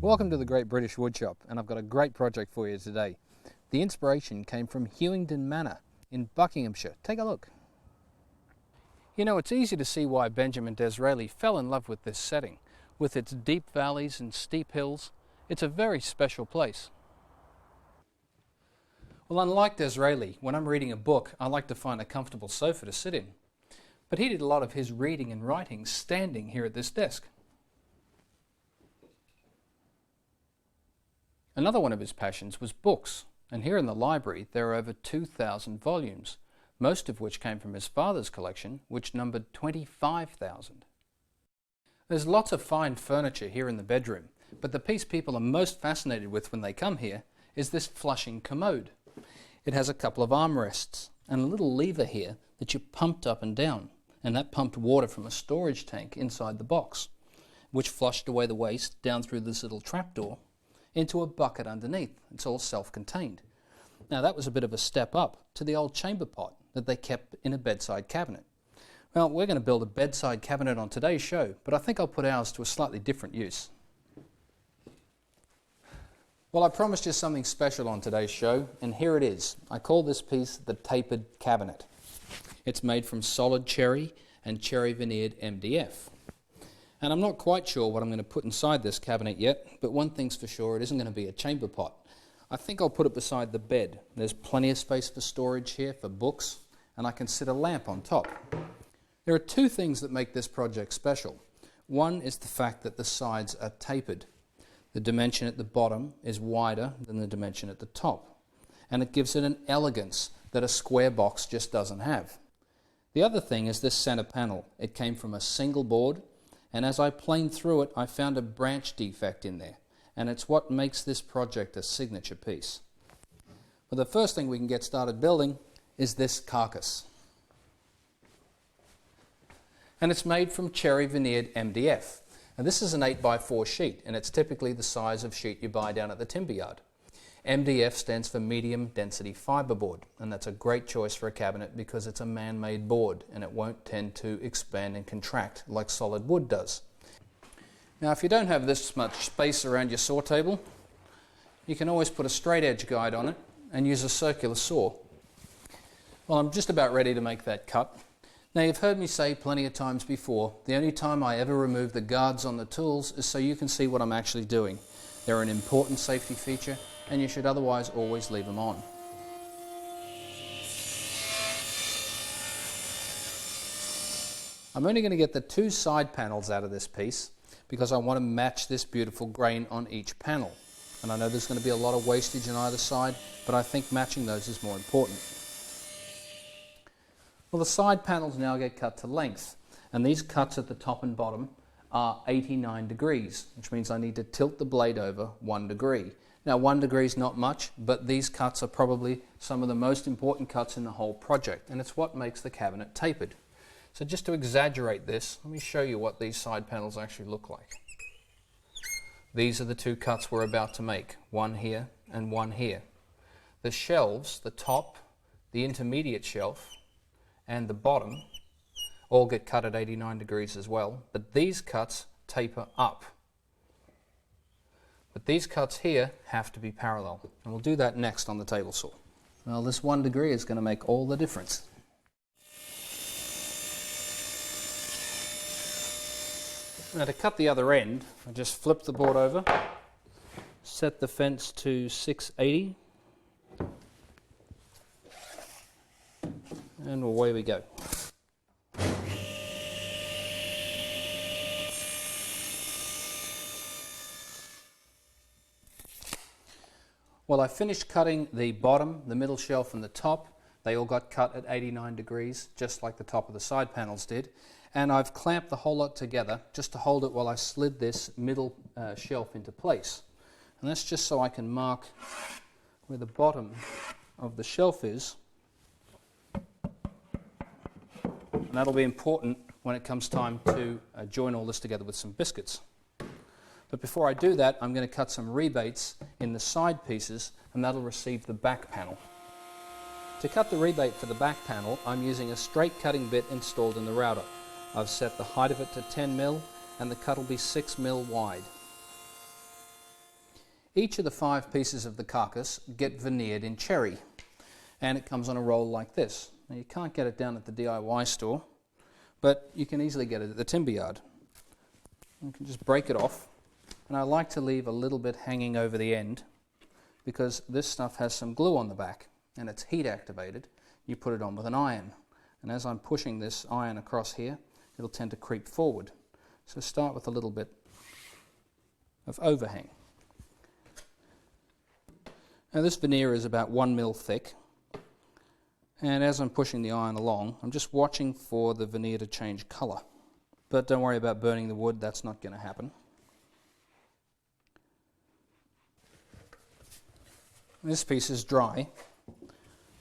Welcome to the Great British Woodshop, and I've got a great project for you today. The inspiration came from Hewingdon Manor in Buckinghamshire. Take a look. You know, it's easy to see why Benjamin Disraeli fell in love with this setting. With its deep valleys and steep hills, it's a very special place. Well, unlike Disraeli, when I'm reading a book, I like to find a comfortable sofa to sit in. But he did a lot of his reading and writing standing here at this desk. Another one of his passions was books, and here in the library there are over 2,000 volumes, most of which came from his father's collection, which numbered 25,000. There's lots of fine furniture here in the bedroom, but the piece people are most fascinated with when they come here is this flushing commode. It has a couple of armrests and a little lever here that you pumped up and down, and that pumped water from a storage tank inside the box, which flushed away the waste down through this little trapdoor into a bucket underneath. It's all self-contained. Now that was a bit of a step up to the old chamber pot that they kept in a bedside cabinet. Well, we're going to build a bedside cabinet on today's show, but I think I'll put ours to a slightly different use. Well, I promised you something special on today's show, and here it is. I call this piece the Tapered Cabinet. It's made from solid cherry and cherry veneered MDF. And I'm not quite sure what I'm going to put inside this cabinet yet, but one thing's for sure, it isn't going to be a chamber pot. I think I'll put it beside the bed. There's plenty of space for storage here for books, and I can sit a lamp on top. There are two things that make this project special. One is the fact that the sides are tapered. The dimension at the bottom is wider than the dimension at the top, and it gives it an elegance that a square box just doesn't have. The other thing is this center panel. It came from a single board, and as I planed through it, I found a branch defect in there, and it's what makes this project a signature piece. But the first thing we can get started building is this carcass. And it's made from cherry veneered MDF. And this is an 8x4 sheet, and it's typically the size of sheet you buy down at the timber yard. MDF stands for medium density fiberboard, and that's a great choice for a cabinet because it's a man-made board and it won't tend to expand and contract like solid wood does. Now, if you don't have this much space around your saw table, you can always put a straight edge guide on it and use a circular saw. Well, I'm just about ready to make that cut. Now, you've heard me say plenty of times before, the only time I ever remove the guards on the tools is so you can see what I'm actually doing. They're an important safety feature, and you should otherwise always leave them on. I'm only going to get the two side panels out of this piece because I want to match this beautiful grain on each panel. And I know there's going to be a lot of wastage on either side, but I think matching those is more important. Well, the side panels now get cut to length, and these cuts at the top and bottom are 89 degrees, which means I need to tilt the blade over 1 degree. Now, 1 degree is not much, but these cuts are probably some of the most important cuts in the whole project, and it's what makes the cabinet tapered. So just to exaggerate this, let me show you what these side panels actually look like. These are the two cuts we're about to make, one here and one here. The shelves, the top, the intermediate shelf, and the bottom all get cut at 89 degrees as well, but these cuts taper up. But these cuts here have to be parallel, and we'll do that next on the table saw. Well, this 1 degree is going to make all the difference. Now, to cut the other end, I just flip the board over, set the fence to 680, and away we go. Well, I finished cutting the bottom, the middle shelf and the top. They all got cut at 89 degrees, just like the top of the side panels did. And I've clamped the whole lot together just to hold it while I slid this middle shelf into place. And that's just so I can mark where the bottom of the shelf is. And that'll be important when it comes time to join all this together with some biscuits. But before I do that, I'm going to cut some rebates in the side pieces, and that'll receive the back panel. To cut the rebate for the back panel, I'm using a straight cutting bit installed in the router. I've set the height of it to 10 mm, and the cut will be 6 mm wide. Each of the 5 pieces of the carcass get veneered in cherry, and it comes on a roll like this. Now you can't get it down at the DIY store, but you can easily get it at the timber yard. You can just break it off, and I like to leave a little bit hanging over the end because this stuff has some glue on the back and it's heat activated. You put it on with an iron, and as I'm pushing this iron across here, it'll tend to creep forward. So start with a little bit of overhang. Now this veneer is about 1 mil thick, and as I'm pushing the iron along, I'm just watching for the veneer to change colour. But don't worry about burning the wood, that's not going to happen. This piece is dry.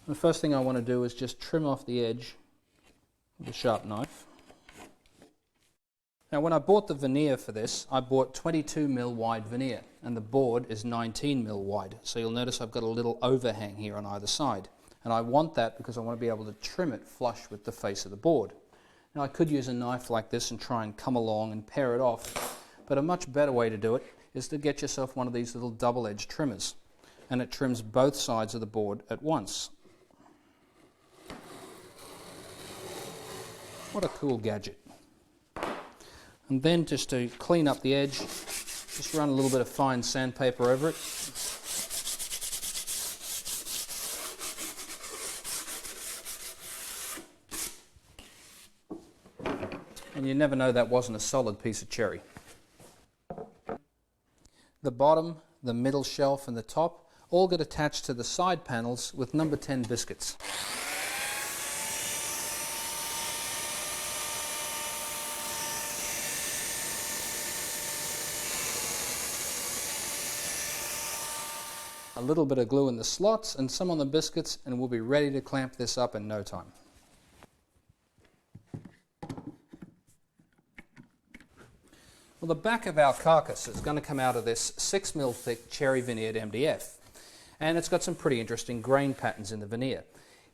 The first thing I want to do is just trim off the edge with a sharp knife. Now when I bought the veneer for this, I bought 22 mil wide veneer, and the board is 19 mil wide. So you'll notice I've got a little overhang here on either side. And I want that because I want to be able to trim it flush with the face of the board. Now I could use a knife like this and try and come along and pare it off, but a much better way to do it is to get yourself one of these little double-edged trimmers, and it trims both sides of the board at once. What a cool gadget. And then just to clean up the edge, just run a little bit of fine sandpaper over it. And you never know that wasn't a solid piece of cherry. The bottom, the middle shelf and the top all get attached to the side panels with number 10 biscuits. A little bit of glue in the slots and some on the biscuits, and we'll be ready to clamp this up in no time. Well, the back of our carcass is going to come out of this 6 mil thick cherry veneered MDF, and it's got some pretty interesting grain patterns in the veneer.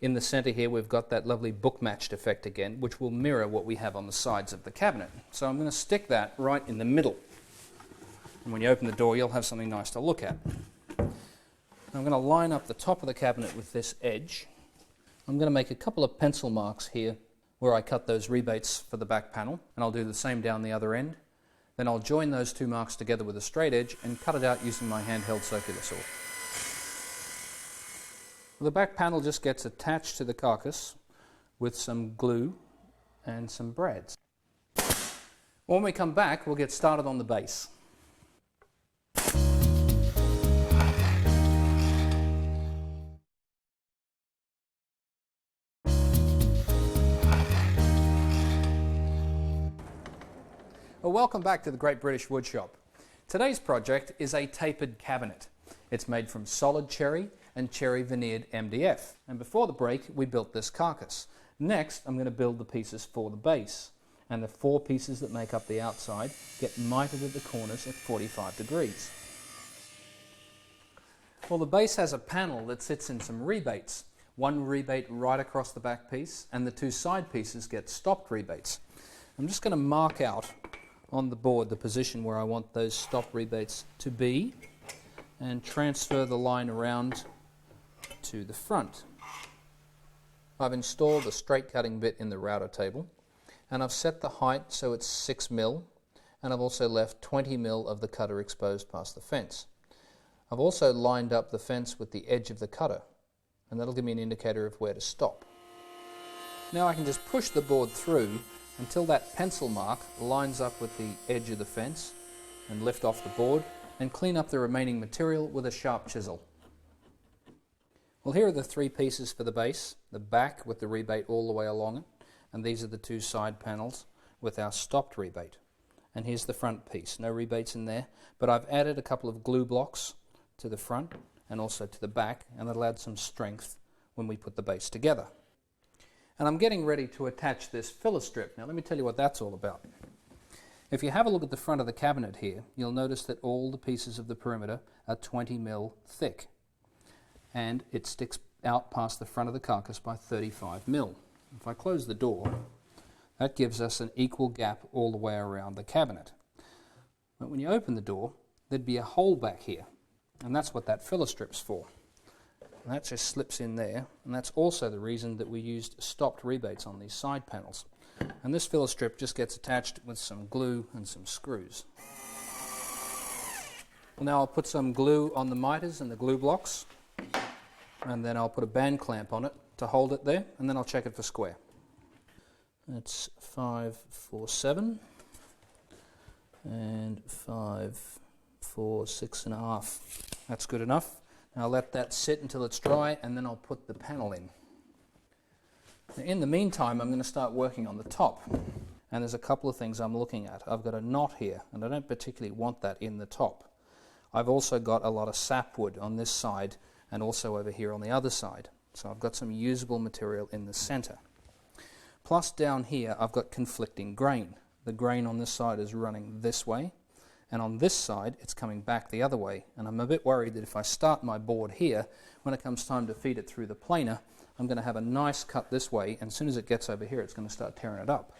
In the centre here we've got that lovely book matched effect again, which will mirror what we have on the sides of the cabinet. So I'm going to stick that right in the middle, and when you open the door you'll have something nice to look at. I'm going to line up the top of the cabinet with this edge. I'm going to make a couple of pencil marks here where I cut those rebates for the back panel, and I'll do the same down the other end. Then I'll join those 2 marks together with a straight edge and cut it out using my handheld circular saw. The back panel just gets attached to the carcass with some glue and some brads. When we come back, we'll get started on the base. Well, welcome back to the Great British Woodshop. Today's project is a tapered cabinet. It's made from solid cherry and cherry veneered MDF. And before the break, we built this carcass. Next, I'm going to build the pieces for the base. And the 4 pieces that make up the outside get mitered at the corners at 45 degrees. Well, the base has a panel that sits in some rebates. 1 rebate right across the back piece, and the 2 side pieces get stopped rebates. I'm just going to mark out on the board the position where I want those stop rebates to be and transfer the line around to the front. I've installed a straight cutting bit in the router table, and I've set the height so it's 6 mil, and I've also left 20 mil of the cutter exposed past the fence. I've also lined up the fence with the edge of the cutter, and that'll give me an indicator of where to stop. Now I can just push the board through until that pencil mark lines up with the edge of the fence, and lift off the board and clean up the remaining material with a sharp chisel. Well, here are the 3 pieces for the base, the back with the rebate all the way along it, and these are the 2 side panels with our stopped rebate. And here's the front piece, no rebates in there, but I've added a couple of glue blocks to the front and also to the back, and that'll add some strength when we put the base together. And I'm getting ready to attach this filler strip. Now let me tell you what that's all about. If you have a look at the front of the cabinet here, you'll notice that all the pieces of the perimeter are 20 mil thick, and it sticks out past the front of the carcass by 35 mil. If I close the door, that gives us an equal gap all the way around the cabinet. But when you open the door, there'd be a hole back here, And that's what that filler strip's for. And that just slips in there, and that's also the reason that we used stopped rebates on these side panels. And this filler strip just gets attached with some glue and some screws. Now I'll put some glue on the miters and the glue blocks, and then I'll put a band clamp on it to hold it there, and then I'll check it for square. That's 5, 4, 7, and 5, 4, 6.5. That's good enough. Now I'll let that sit until it's dry, and then I'll put the panel in. Now, in the meantime, I'm going to start working on the top. And there's a couple of things I'm looking at. I've got a knot here, and I don't particularly want that in the top. I've also got a lot of sapwood on this side, and also over here on the other side. So I've got some usable material in the center. Plus down here, I've got conflicting grain. The grain on this side is running this way, and on this side, it's coming back the other way. And I'm a bit worried that if I start my board here, when it comes time to feed it through the planer, I'm going to have a nice cut this way, and as soon as it gets over here, it's going to start tearing it up.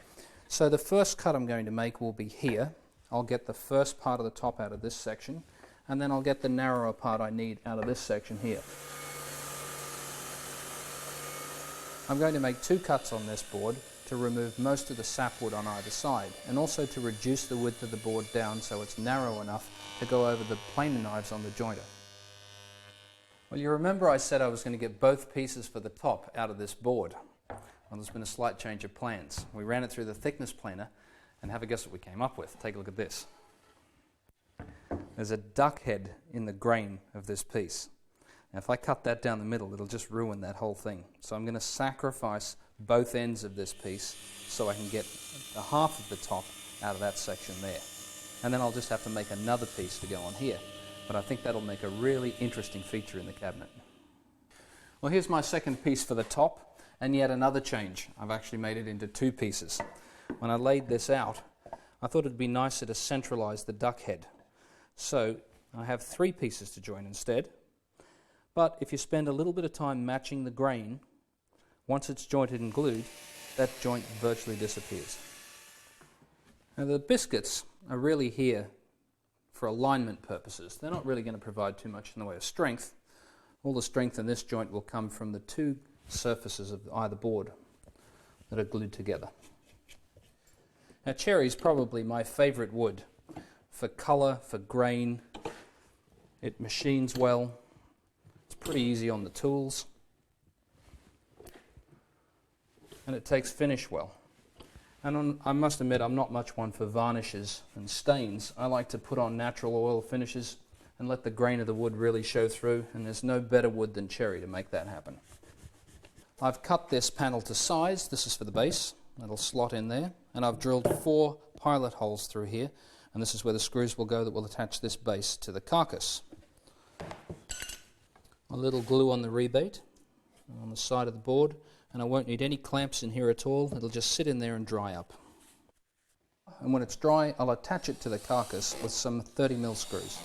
So the first cut I'm going to make will be here. I'll get the first part of the top out of this section, and then I'll get the narrower part I need out of this section here. I'm going to make 2 cuts on this board to remove most of the sapwood on either side, and also to reduce the width of the board down so it's narrow enough to go over the planer knives on the jointer. Well, you remember I said I was going to get both pieces for the top out of this board. Well, there's been a slight change of plans. We ran it through the thickness planer, and have a guess what we came up with. Take a look at this. There's a duck head in the grain of this piece. Now, if I cut that down the middle, it'll just ruin that whole thing. So I'm going to sacrifice both ends of this piece so I can get a half of the top out of that section there. And then I'll just have to make another piece to go on here. But I think that'll make a really interesting feature in the cabinet. Well, here's my second piece for the top, and yet another change. I've actually made it into 2 pieces. When I laid this out, I thought it'd be nicer to centralize the duck head. So I have 3 pieces to join instead. But if you spend a little bit of time matching the grain, once it's jointed and glued, that joint virtually disappears. Now the biscuits are really here for alignment purposes. They're not really going to provide too much in the way of strength. All the strength in this joint will come from the 2 surfaces of either board that are glued together. Now cherry is probably my favorite wood for color, for grain. It machines well. It's pretty easy on the tools. And it takes finish well. And I must admit, I'm not much one for varnishes and stains. I like to put on natural oil finishes and let the grain of the wood really show through, and there's no better wood than cherry to make that happen. I've cut this panel to size. This is for the base. It'll slot in there. And I've drilled 4 pilot holes through here, and this is where the screws will go that will attach this base to the carcass. A little glue on the rebate on the side of the board, and I won't need any clamps in here at all. It'll just sit in there and dry up. And when it's dry, I'll attach it to the carcass with some 30mm screws.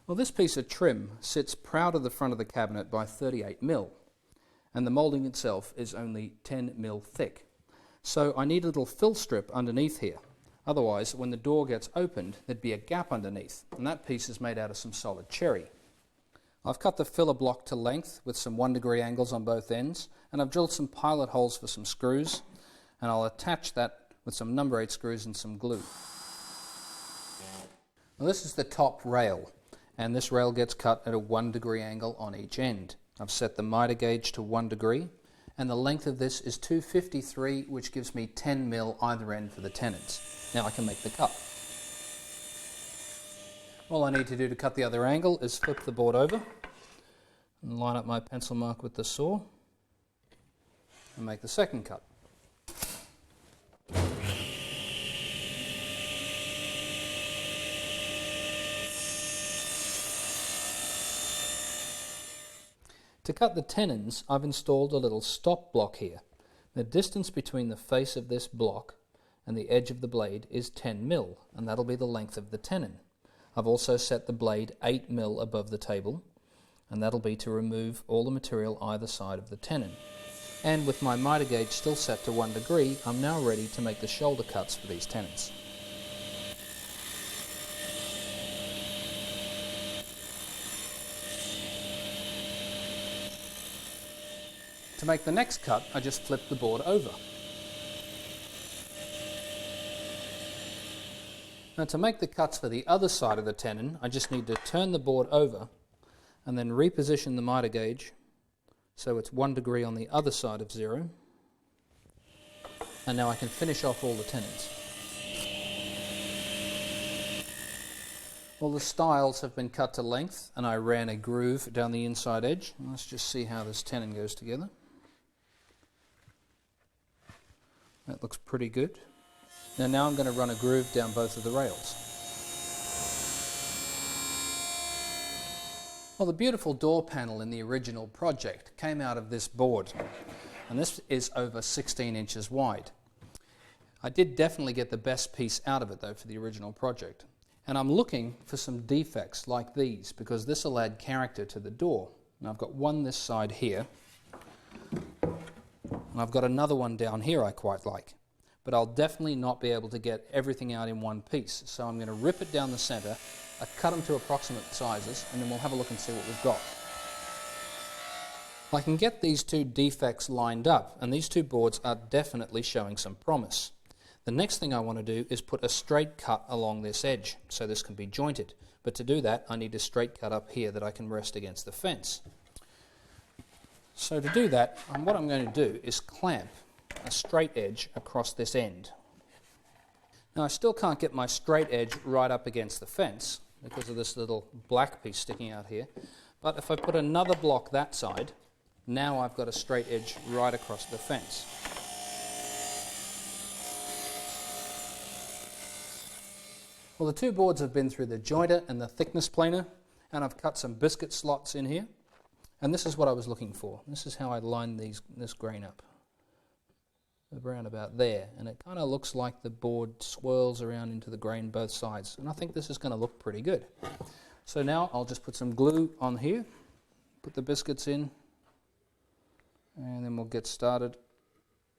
Well, this piece of trim sits proud of the front of the cabinet by 38mm, and the moulding itself is only 10mm thick. So I need a little fill strip underneath here. Otherwise, when the door gets opened, there'd be a gap underneath, and that piece is made out of some solid cherry. I've cut the filler block to length with some 1-degree angles on both ends, and I've drilled some pilot holes for some screws, and I'll attach that with some number 8 screws and some glue. Now this is the top rail, and this rail gets cut at a 1-degree angle on each end. I've set the miter gauge to 1 degree, and the length of this is 253, which gives me 10mm either end for the tenons. Now I can make the cut. All I need to do to cut the other angle is flip the board over and line up my pencil mark with the saw and make the second cut. To cut the tenons, I've installed a little stop block here. The distance between the face of this block and the edge of the blade is 10mm, and that'll be the length of the tenon. I've also set the blade 8mm above the table, and that'll be to remove all the material either side of the tenon. And with my miter gauge still set to 1 degree, I'm now ready to make the shoulder cuts for these tenons. To make the next cut, I just flip the board over. Now to make the cuts for the other side of the tenon, I just need to turn the board over and then reposition the miter gauge so it's 1 degree on the other side of 0. And now I can finish off all the tenons. All the stiles have been cut to length and I ran a groove down the inside edge. Let's just see how this tenon goes together. That looks pretty good. Now I'm going to run a groove down both of the rails. Well, the beautiful door panel in the original project came out of this board, and this is over 16 inches wide. I did definitely get the best piece out of it though for the original project, and I'm looking for some defects like these because this will add character to the door. Now I've got one this side here, and I've got another one down here I quite like. But I'll definitely not be able to get everything out in one piece. So I'm going to rip it down the centre, cut them to approximate sizes, and then we'll have a look and see what we've got. I can get these two defects lined up, and these two boards are definitely showing some promise. The next thing I want to do is put a straight cut along this edge, so this can be jointed. But to do that, I need a straight cut up here that I can rest against the fence. So to do that, what I'm going to do is clamp a straight edge across this end. Now I still can't get my straight edge right up against the fence because of this little black piece sticking out here, but if I put another block that side, now I've got a straight edge right across the fence. Well, the two boards have been through the jointer and the thickness planer, and I've cut some biscuit slots in here, and this is what I was looking for. This is how I lined this grain up. Around about there, and it kind of looks like the board swirls around into the grain both sides, and I think this is going to look pretty good. So now I'll just put some glue on here, put the biscuits in, and then we'll get started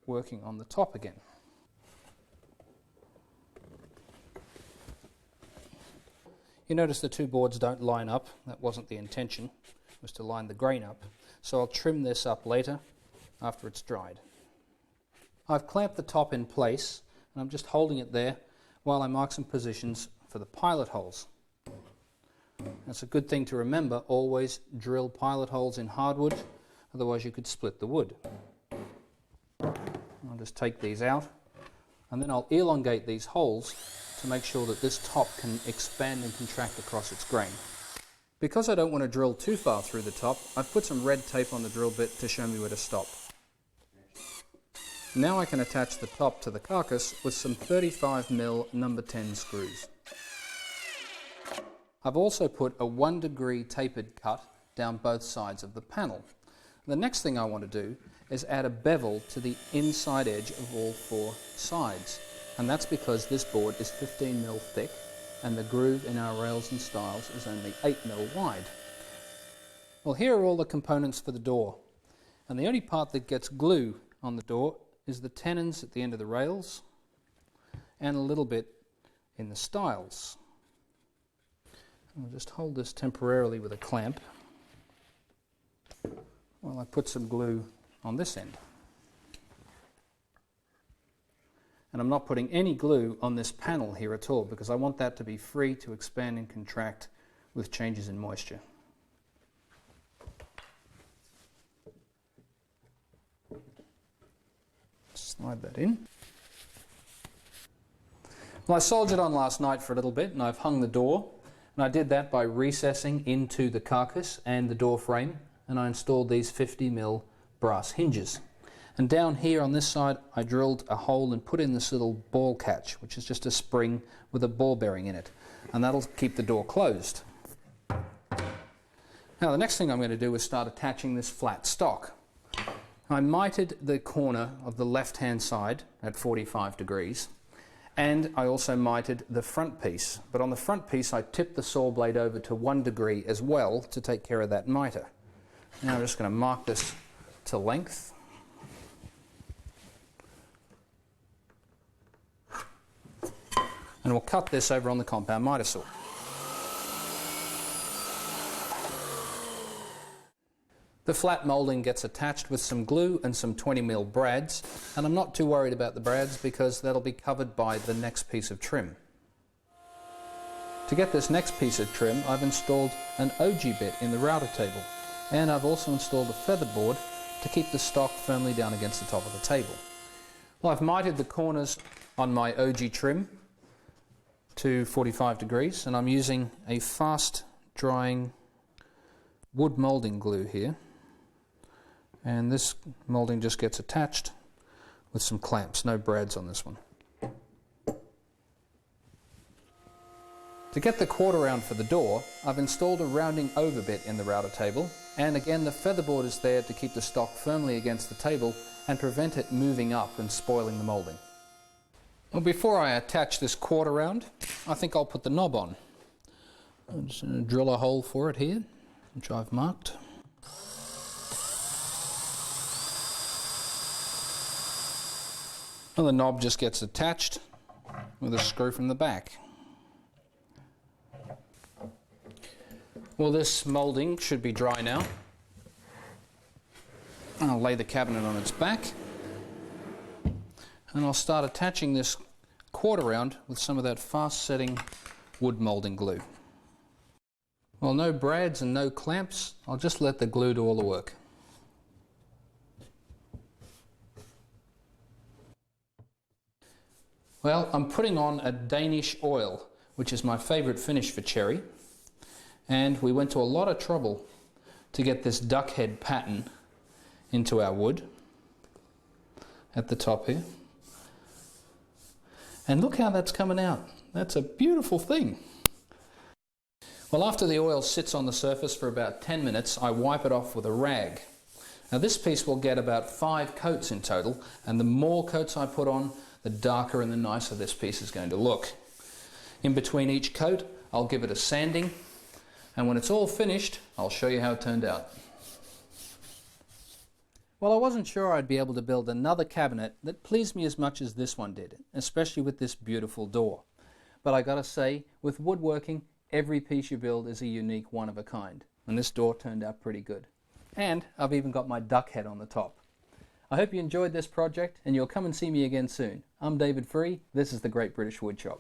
working on the top again. You notice the two boards don't line up. That wasn't the intention, it was to line the grain up. So I'll trim this up later after it's dried. I've clamped the top in place, and I'm just holding it there while I mark some positions for the pilot holes. That's a good thing to remember, always drill pilot holes in hardwood, otherwise you could split the wood. I'll just take these out, and then I'll elongate these holes to make sure that this top can expand and contract across its grain. Because I don't want to drill too far through the top, I've put some red tape on the drill bit to show me where to stop. Now I can attach the top to the carcass with some 35mm number 10 screws. I've also put a 1 degree tapered cut down both sides of the panel. The next thing I want to do is add a bevel to the inside edge of all 4 sides, and that's because this board is 15mm thick and the groove in our rails and stiles is only 8mm wide. Well, here are all the components for the door, and the only part that gets glue on the door is the tenons at the end of the rails and a little bit in the stiles. I'll just hold this temporarily with a clamp while I put some glue on this end. And I'm not putting any glue on this panel here at all because I want that to be free to expand and contract with changes in moisture. Slide that in. Well, I soldiered on last night for a little bit and I've hung the door, and I did that by recessing into the carcass and the door frame, and I installed these 50mm brass hinges. And down here on this side I drilled a hole and put in this little ball catch, which is just a spring with a ball bearing in it, and that'll keep the door closed. Now the next thing I'm going to do is start attaching this flat stock. I mitered the corner of the left-hand side at 45 degrees, and I also mitered the front piece. But on the front piece I tipped the saw blade over to 1 degree as well to take care of that miter. Now I'm just going to mark this to length. And we'll cut this over on the compound miter saw. The flat moulding gets attached with some glue and some 20mm brads, and I'm not too worried about the brads because that'll be covered by the next piece of trim. To get this next piece of trim, I've installed an OG bit in the router table, and I've also installed a feather board to keep the stock firmly down against the top of the table. Well, I've mited the corners on my OG trim to 45 degrees, and I'm using a fast drying wood moulding glue here. And this moulding just gets attached with some clamps, no brads on this one. To get the quarter round for the door, I've installed a rounding over bit in the router table, and again the featherboard is there to keep the stock firmly against the table and prevent it moving up and spoiling the moulding. Well, before I attach this quarter round, I think I'll put the knob on. I'm just going to drill a hole for it here, which I've marked. Well, the knob just gets attached with a screw from the back. Well, this moulding should be dry now. I'll lay the cabinet on its back, and I'll start attaching this quarter round with some of that fast setting wood moulding glue. Well, no brads and no clamps, I'll just let the glue do all the work. Well, I'm putting on a Danish oil, which is my favourite finish for cherry, and we went to a lot of trouble to get this duck head pattern into our wood at the top here. And look how that's coming out. That's a beautiful thing. Well, after the oil sits on the surface for about 10 minutes, I wipe it off with a rag. Now this piece will get about 5 coats in total, and the more coats I put on, the darker and the nicer this piece is going to look. In between each coat, I'll give it a sanding, and when it's all finished, I'll show you how it turned out. Well, I wasn't sure I'd be able to build another cabinet that pleased me as much as this one did, especially with this beautiful door. But I gotta say, with woodworking, every piece you build is a unique one of a kind, and this door turned out pretty good. And I've even got my duck head on the top. I hope you enjoyed this project, and you'll come and see me again soon. I'm David Free, this is the Great British Woodshop.